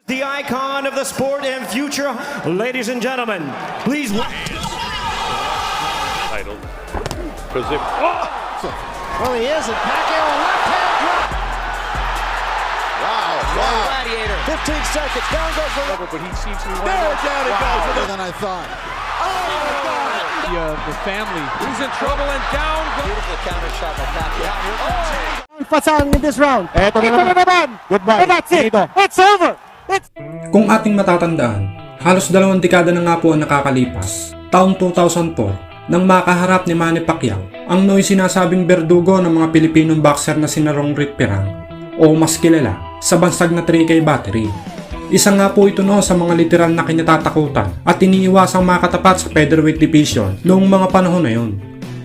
The icon of the sport and future, ladies and gentlemen, please. Title. Because if Well, he is, and Pacquiao, a left-hand drop. Wow. Gladiator. 15 seconds, down goes the rubber, but he seems to be There, down it goes. Better than I thought. The family. He's in trouble and down. beautiful counter shot by Pacquiao. Pasang in this round. Ito na naman. Goodbye. And that's it. It's over. Kung ating matatandaan, halos 2 dekada na nga po ang nakakalipas, taong 2004, nang makaharap ni Manny Pacquiao ang nooy sinasabing berdugo ng mga Pilipinong boxer na sina Rit Pirang o mas kilala sa bansag na 3K battery. Isa nga po ito no sa mga literal na kinatatakutan at iniiwasang makatapat sa featherweight division noong mga panahon na yun.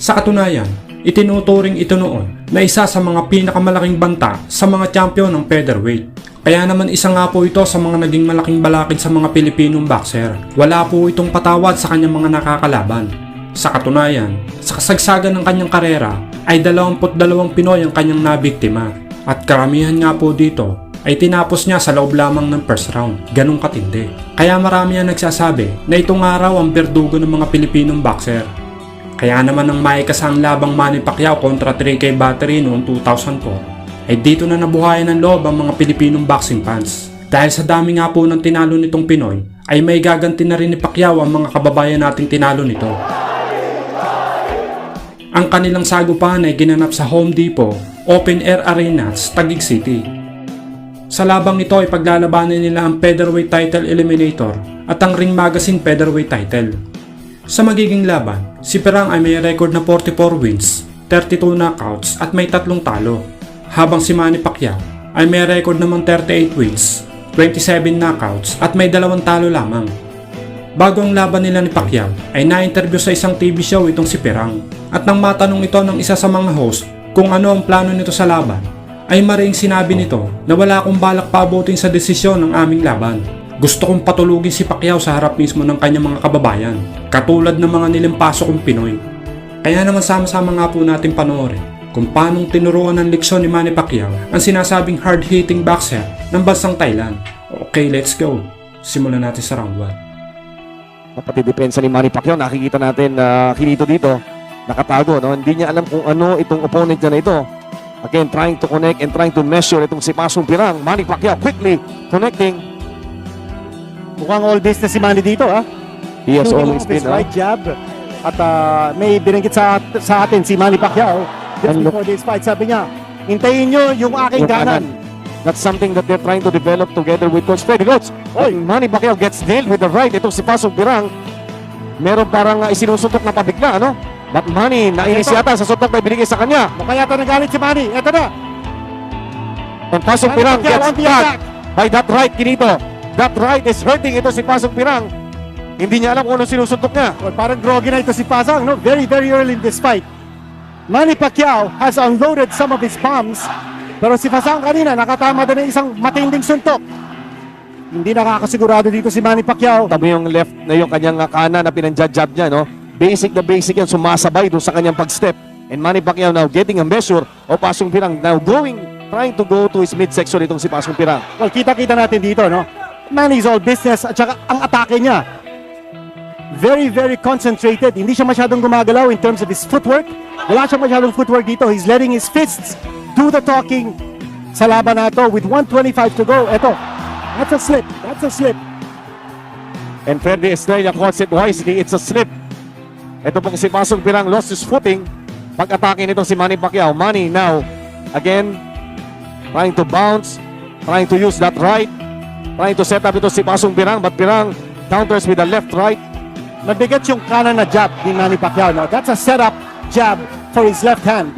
Sa katunayan, itinuturing ito noon na isa sa mga pinakamalaking banta sa mga champion ng featherweight. Kaya naman isa nga po ito sa mga naging malaking balakid sa mga Pilipinong boxer. Wala po itong patawad sa kanyang mga nakakalaban. Sa katunayan, sa kasagsagan ng kanyang karera ay 22 Pinoy ang kanyang nabiktima. At karamihan nga po dito ay tinapos niya sa loob lamang ng first round. Ganong katindi. Kaya marami ang nagsasabi na itong araw ang berdugo ng mga Pilipinong boxer. Kaya naman ang maikasang labang Manny Pacquiao kontra 3K battery noong 2004 ay dito na nabuhayan ng loob ang mga Pilipinong boxing fans. Dahil sa dami nga po ng tinalo nitong Pinoy, ay may gaganti na rin ni Pacquiao ang mga kababayan nating tinalo nito. Ang kanilang sagupan ay ginanap sa Home Depot Open Air Arena sa Taguig City. Sa labang ito ay paglalabanan nila ang Featherweight Title Eliminator at ang Ring Magazine Featherweight Title. Sa magiging laban, si Pirang ay may record na 44 wins, 32 knockouts at may 3 talo. Habang si Manny Pacquiao ay may record naman 38 wins, 27 knockouts at may 2 talo lamang. Bago ang laban nila ni Pacquiao ay na-interview sa isang TV show itong si Pirang. At nang matanong ito ng isa sa mga host kung ano ang plano nito sa laban, ay maring sinabi nito na wala akong balak paabutin sa desisyon ng aming laban. Gusto kong patulugin si Pacquiao sa harap mismo ng kanyang mga kababayan, katulad ng mga nilimpaso kong Pinoy. Kaya naman sama-sama nga po natin panoorin kung paanong tinuruan ng leksyon ni Manny Pacquiao ang sinasabing hard-hitting boxer ng bansang Thailand. Okay, let's go. Simulan natin sa round 1. Pati depensa ni Manny Pacquiao, nakikita natin na Kinito dito, nakatago. No? Hindi niya alam kung ano itong opponent niya na ito. Again, trying to connect and trying to measure itong si Pasong Pirang. Manny Pacquiao quickly connecting. Mukhang all business si Manny dito, ha? He has Shooting always off his been. right jab. At may binanggit sa atin si Manny Pacquiao. Just And look- before this fight, sabi niya, hintayin nyo yung aking Yung kanan. That's something that they're trying to develop together with Coach Freddy Coach. Oh, Manny Pacquiao gets nailed with the right. Itong si Pasong Pirang, meron parang isinusuntok na pabigla, ano? But Manny, nainis yata sa suntok na ibinigay sa kanya. Mukha yata nagalit si Manny. Ito na. And Pasong Manny Pirang Pacquiao gets on the tagged attack. by that right, Kinito. That right is hurting ito si Pasong Pirang. Hindi niya alam kung anong sinusuntok niya. Well, parang groggy na ito si Pasang, no? Very, very early in this fight. Manny Pacquiao has unloaded some of his bombs. Pero si Pasang kanina, nakatama din ng isang matinding suntok. Hindi nakakasigurado dito si Manny Pacquiao. Tabi yung left na yung kanyang kanan na pinanjab niya, no? Basic na basic yan, sumasabay doon sa kanyang pag-step. And Manny Pacquiao now getting a measure of Pasong Pirang. Now trying to go to his midsection itong si Pasong Pirang. Well, kita-kita natin dito, no? Manny's all business at saka ang atake niya. Very, very concentrated. Hindi siya masyadong gumagalaw in terms of his footwork. Wala siya masyadong footwork dito. He's letting his fists do the talking sa laban na ito with 1:25 to go. Ito, that's a slip. That's a slip. And Freddy Estrella calls it wisely. It's a slip. Ito pong si Pasong Pirang lost his footing. Pag-atake nito si Manny Pacquiao. Manny now, again, trying to bounce, trying to use that right, trying to set up ito si Pasong Pirang, but Pirang counters with the left right. Mabigat yung kanan na jab ni Manny Pacquiao. No? That's a setup jab for his left hand.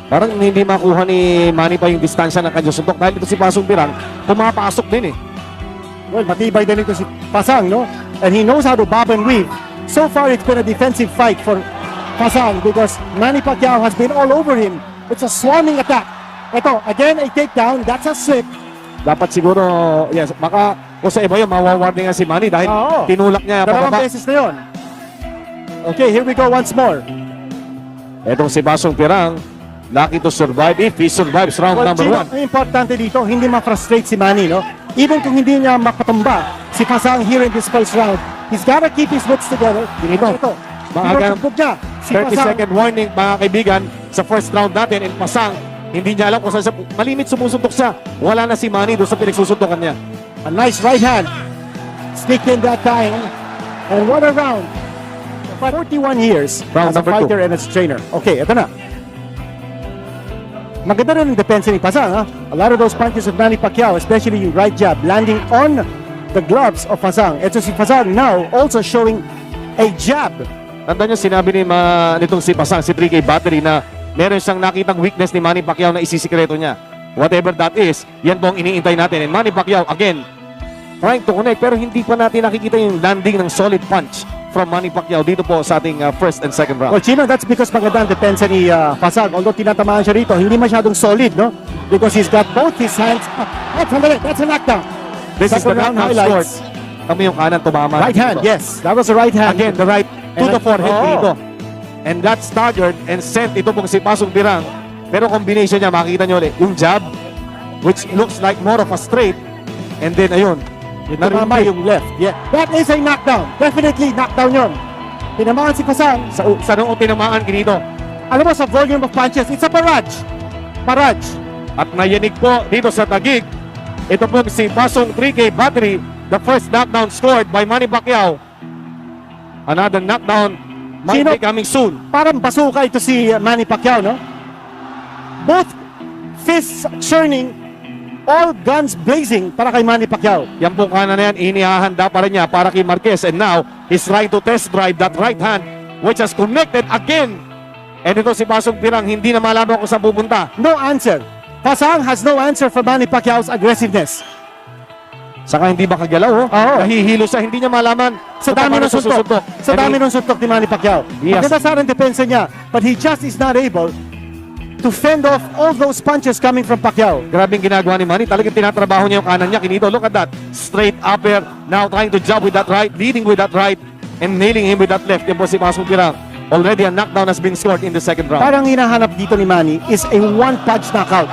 Parang hindi makuha ni Manny pa yung distansya ng kanyang suntok dahil ito si Pasong Pirang pumapasok din eh. Well, matibay din ito si Pasang, no? And he knows how to bob and weave. So far, it's been a defensive fight for Pasang because Manny Pacquiao has been all over him. It's a swarming attack. Ito, again, a takedown. That's a slip. Dapat siguro, yes, baka kung sa iba yun, mawawarning nga si Manny dahil Oo. tinulak niya Dalawang pababa. beses na yun. Okay, here we go once more. Etong si Pasong Pirang, lucky to survive if he survives round Well, number Gino, 1. ang importante dito, hindi ma-frustrate si Manny, no? Even kung hindi niya makatumba si Fasang here in this first round, he's gotta keep his wits together. Ginito. Ito, Maagang tinutugbog niya. Si 30-second warning, mga kaibigan, sa first round natin. And Pasang, hindi niya alam kung saan siya. Malimit sumusuntok siya. Wala na si Manny doon sa pinagsusuntokan niya. A nice right hand. Sneaked in that time. And what a round. 41 years Round as a number fighter and as a trainer. Okay, ito na. Maganda rin ang depensa ni Pasang. Ha? A lot of those punches of Manny Pacquiao, especially yung right jab, landing on the gloves of Fasang. Ito si Fasang now also showing a jab. Tanda niyo, sinabi ni nitong si Pasang, si 3K Battery, na meron siyang nakitang weakness ni Manny Pacquiao na isisikreto niya. Whatever that is, yan po ang iniintay natin. And Manny Pacquiao, again, trying to connect, pero hindi pa natin nakikita yung landing ng solid punch from Manny Pacquiao dito po sa ating first and second round. Well, Chino, that's because maganda ang depensa ni Fasang. Although tinatamaan siya rito, hindi masyadong solid, no? Because he's got both his hands up. Oh, sandali, that's a knockdown. This is the Second round knockdown highlights. scored. Kami yung kanan tumama. Right hand, dito. yes. That was the right hand. Again, the right to And the forehead oh. dito. And that staggered and sent ito pong si Pasong Pirang. Pero combination niya, makikita niyo ulit, yung jab, which looks like more of a straight. And then, ayun, Tumama yung left. Yeah. That is a knockdown. Definitely knockdown yun. Tinamaan si Fasang. sa noong tinamaan kinito. Alam mo, sa volume of punches, it's a barrage. Barrage. At nayanig po dito sa tagig. Ito po si Pasong 3K Battery. The first knockdown scored by Manny Pacquiao. Another knockdown might Sino- be coming soon. Parang basuka ito si Manny Pacquiao, no? Both fists churning, all guns blazing para kay Manny Pacquiao. Yan po kanan na yan, inihahanda pa rin niya para kay Marquez. And now, he's trying to test drive that right hand which has connected again. And ito si Pasong Pirang, hindi na malaman kung saan pupunta. No answer. Fasang has no answer for Manny Pacquiao's aggressiveness. Saka hindi ba kagalaw, oh? Oo. Nahihilo siya, hindi niya malaman. Sa dami ng suntok. Sa dami ng suntok ni Manny Pacquiao. Yes. Maganda sana ang depensa niya, but he just is not able to fend off all those punches coming from Pacquiao. Grabing ginagawa ni Manny. Talagang tinatrabaho niya yung kanan niya. Kinito, look at that. Straight upper. Now trying to jab with that right. Leading with that right. And nailing him with that left. Yan po si Pasong Pirang. Already a knockdown has been scored in the second round. Parang hinahanap dito ni Manny is a one-punch knockout.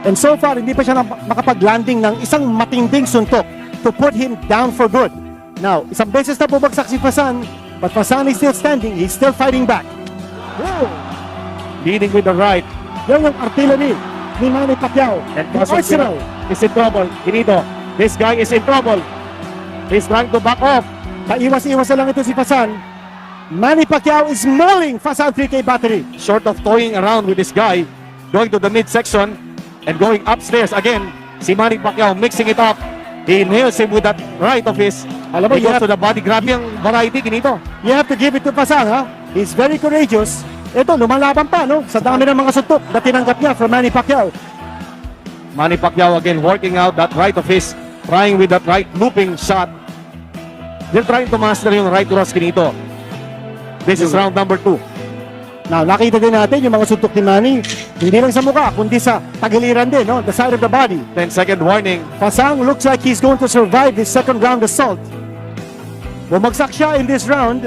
And so far, hindi pa siya makapag-landing ng isang matinding suntok to put him down for good. Now, isang beses na bumagsak si Fasang, but Fasang is still standing. He's still fighting back. Whoa! Leading with the right. Yan yung artillery ni Manny Pacquiao. And The Pasong arsenal. Pirang is in trouble. Kinito, this guy is in trouble. He's trying to back off. Paiwas-iwas na lang ito si Fasang. Manny Pacquiao is mauling Fasang 3K Battery. Short of toying around with this guy. Going to the midsection. And going upstairs again. Si Manny Pacquiao mixing it up. He nails him with that right of his. Alam mo, He goes you to the body. Grabe ang variety, Kinito. You have to give it to Fasang, ha? He's very courageous. Ito, lumalaban pa, no? Sa dami ng mga suntok na tinanggap niya from Manny Pacquiao. Manny Pacquiao again working out that right of his. Trying with that right looping shot. They're trying to master yung right cross, Kinito. This is round number 2. Now, nakita din natin yung mga suntok ni Manny. Hindi lang sa mukha, kundi sa tagiliran din, no? The side of the body. 10-second warning. Fasang looks like he's going to survive this second round assault. Bumagsak siya in this round.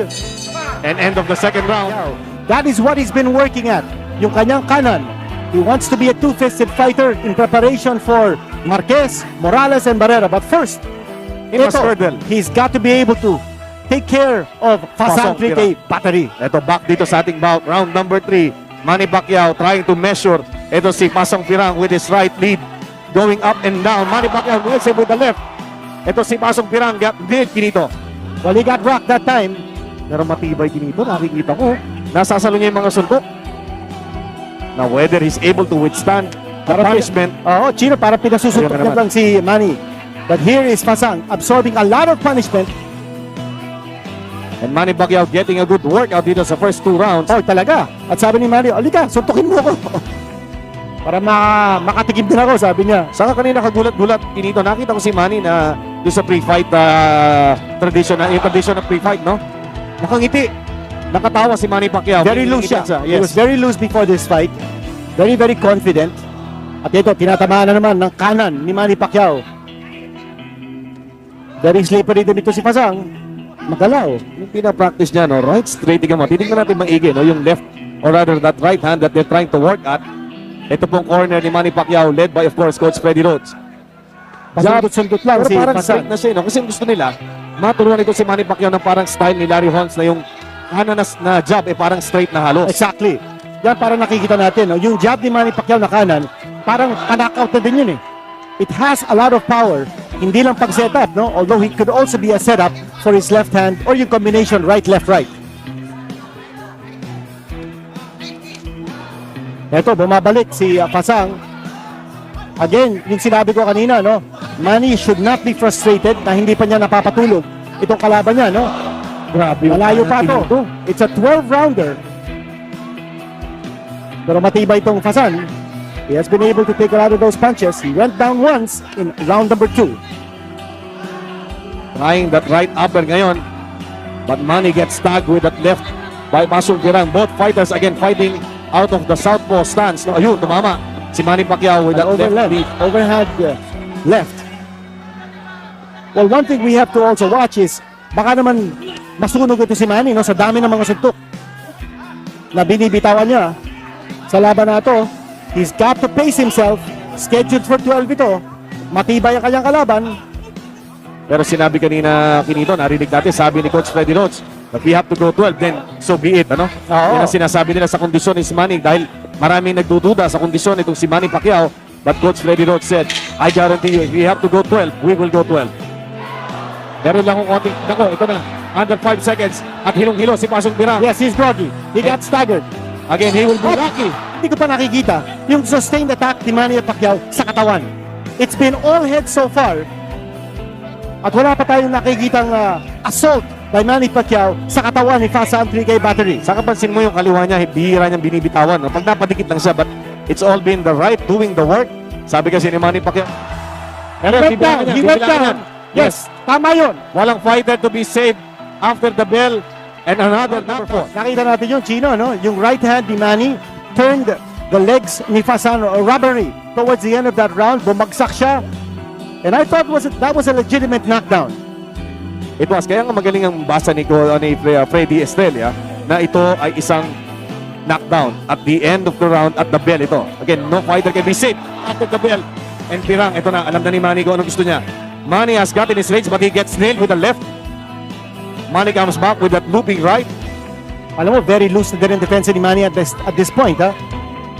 And end of the second round. That is what he's been working at. Yung kanyang kanan. He wants to be a two-fisted fighter in preparation for Marquez, Morales, and Barrera. But first, He must hurdle. he's got to be able to take care of Fasang Pasong 3K Battery. Ito back dito sa ating bout. Round number 3. Manny Pacquiao trying to measure. Ito si Pasong Pirang with his right lead. Going up and down. Manny Pacquiao wins him with the left. Ito si Pasong Pirang got lead, Kinito. Well, he got rocked that time. Pero matibay Kinito. Nakikita ko. Nasasalo niya yung mga suntok. Now whether he's able to withstand the punishment. Oo, Chino, para pinasusuntok Ayun na niya naman. lang si Manny. But here is Fasang absorbing a lot of punishment. And Manny Pacquiao getting a good workout dito sa first 2 rounds. Oh, talaga. At sabi ni Manny, alika, suntukin mo ako. Para makatikim din ako, sabi niya. Saka kanina kagulat-gulat, Kinito, nakita ko si Manny na doon sa pre-fight tradition, yung tradition ng pre-fight, no? Nakangiti. Nakatawa si Manny Pacquiao. Very loose siya. He was Yes. very loose before this fight. Very, very confident. At ito, tinatamaan na naman ng kanan ni Manny Pacquiao. Very slippery din ito si Fasang. Magalaw. Yung pinapractice niya, no? Right straight, tingnan mo. Titignan natin maigi, no? Yung left or rather that right hand that they're trying to work at. Ito pong corner ni Manny Pacquiao led by of course Coach Freddy Rhodes. Pasundot-sundot lang Pero si parang Pasan. straight na siya, no? Kasi gusto nila, maturuan ito si Manny Pacquiao ng parang style ni Larry Holmes na yung na jab, parang straight na halos. Exactly. Yan parang nakikita natin. No? Yung jab ni Manny Pacquiao na kanan, parang pa-knockout na din yun eh. It has a lot of power. Hindi lang pag-setup, no? Although it could also be a setup for his left hand or yung combination right, left, right. Ito, bumabalik si Pasang. Again, yung sinabi ko kanina, no? Manny should not be frustrated na hindi pa niya napapatulog itong kalaban niya, no? Grabe. Malayo pa to. It's a 12-rounder. Pero matibay itong Fasan. He has been able to take a lot of those punches. He went down once in round number 2. Trying that right upper ngayon. But Manny gets tagged with that left by Masong Pirang. Both fighters again fighting out of the southpaw stance. No, ayun, tumama. Si Manny Pacquiao with that left knee. Overhead left. Well, one thing we have to also watch is baka naman masunog ito si Manny, no, sa dami ng mga suntok na binibitawan niya sa laban na ito. He's got to pace himself. Scheduled for 12 ito. Matibay ang kanyang kalaban. Pero sinabi kanina Kinito, narinig natin, sabi ni Coach Freddy Rhodes, if we have to go 12, then so be it. Ano? Oo. Yan ang sinasabi nila sa kondisyon ni si Manny dahil maraming nagdududa sa kondisyon itong si Manny Pacquiao. But Coach Freddy Rhodes said, I guarantee you, if we have to go 12, we will go 12. Meron lang kung konting, nako, ito na, under 5 seconds at hilong-hilo si Pasong Pirang. Yes, he's groggy. He got staggered. Again, he will be lucky. Hindi ko pa nakikita yung sustained attack ni Manny Pacquiao sa katawan. It's been all head so far. At wala pa tayong nakikitang assault by Manny Pacquiao sa katawan ni Fasa 3K battery. Sa kapansin mo yung kaliwa niya, bihira niyang binibitawan. Pag napadikit lang siya, but it's all been the right doing the work. Sabi kasi ni Manny Pacquiao. He went down. Yes, tama yun. Walang fighter to be saved after the bell and another number 4. Nakita natin yung Chino, no? Yung right hand ni Manny turned the legs ni Fasan robbery. Towards the end of that round, bumagsak siya. And I thought that was a legitimate knockdown. It was. Kaya nga magaling ang basa ni Freddy Estrella na ito ay isang knockdown at the end of the round at the bell ito. Again, no fighter can be saved after the bell. And Pirang, ito na, alam na ni Manny kung anong gusto niya. Manny has gotten his range but he gets nailed with the left. Manny comes back with that looping right. Alam mo, very loose na din ang defense ni Manny at this point, ha?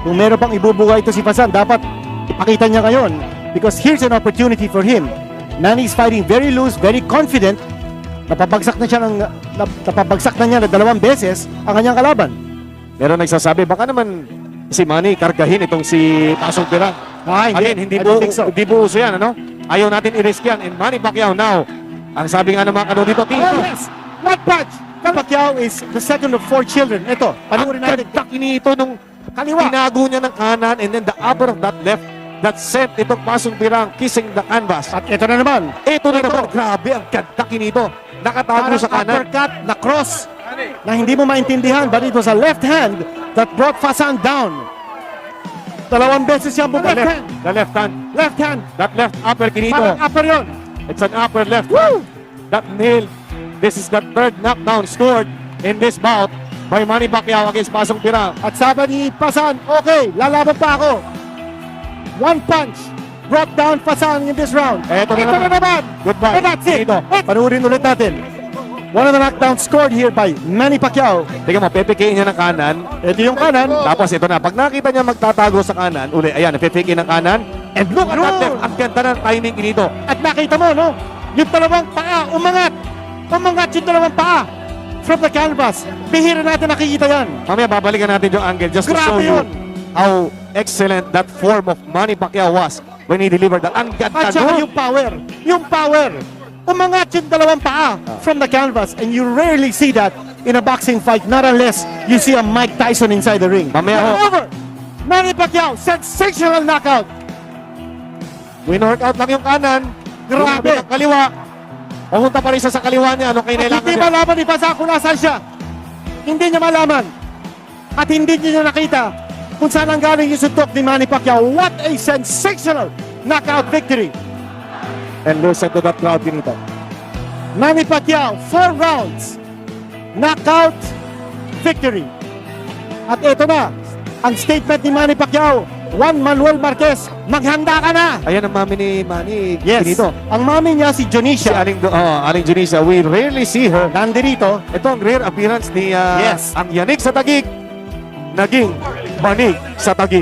Kung meron pang ibubuga ito si Fasan, dapat ipakita niya ngayon because here's an opportunity for him. Manny's fighting very loose, very confident. Napabagsak na niya na 2 beses ang kanyang kalaban. Meron nagsasabi, baka naman si Manny kargahin itong si Pasong Pirang. Again, hindi po uso yan, ano? Ayaw natin i-risk yan. And Manny Pacquiao now, ang sabi nga ng mga kano dito, Oh, yes! What punch? Pacquiao is the second of 4 children. Ito, panurin natin. Takini ito nung Kaliwa. tinago niya ng kanan and then the upper of that left that sent itong Pasong Pirang kissing the canvas. At ito na naman. Ito na naman. Grabe ang ganda kinito. Nakatago Parang sa kanan. uppercut na cross na hindi mo maintindihan but it was a left hand that brought Fasan down. 2 beses siyang bumalik. The left hand. Left hand. That left upper kinito. Parang upper yun. It's an upper left Woo! hand. That nailed. This is the 3rd knockdown scored in this bout by Manny Pacquiao against Pasong Pirang. At sabi ni Fasan, okay, lalaban pa ako. 1 punch brought down Fasan in this round. Ito na Ito na naman. Goodbye. And that's it. Kinito. Panurin ulit natin. One of the knockdowns scored here by Manny Pacquiao. Tingnan mo, pepekain niya ng kanan. Ito yung kanan. Tapos ito na, pag nakita niya magtatago sa kanan, uli, ayan, napipiki ng kanan. And look at that left. Ang ganda ng timing kinito. At nakita mo, no? Yung 2 paa, umangat. Umangat yung 2 paa from the canvas. Bihira natin nakikita yan. Mamaya babalikan natin yung angle just to show Grabe you yun. how excellent that form of Manny Pacquiao was when he delivered that. Ang ganda At saka nun. yung power. Yung power. Umangat yung 2 paa from the canvas. And you rarely see that in a boxing fight. Not unless you see a Mike Tyson inside the ring. Mamaya ho. Over. Manny Pacquiao, sensational knockout. Win-workout lang yung kanan. Grabe. Yung kaliwa. Pumunta pa rin siya sa kaliwa niya. Anong At kailangan hindi niya? malaman ni Pasa kung nasaan siya. Hindi niya malaman. At hindi niya nakita kung saan ang galing yung suntok ni Manny Pacquiao. What a sensational knockout victory. And listen to that crowd kinito. Manny Pacquiao, 4 rounds. Knockout victory. At ito na, ang statement ni Manny Pacquiao. Juan Manuel Marquez, maghanda ka na! Ayan ang mami ni Manny. Yes. Dito. Ang mami niya si Si Jonisha. Aling Junisa, we rarely see her. Nandirito. Ito ang rare appearance ni Yes. ang yanig sa tagig, naging banig sa tagig.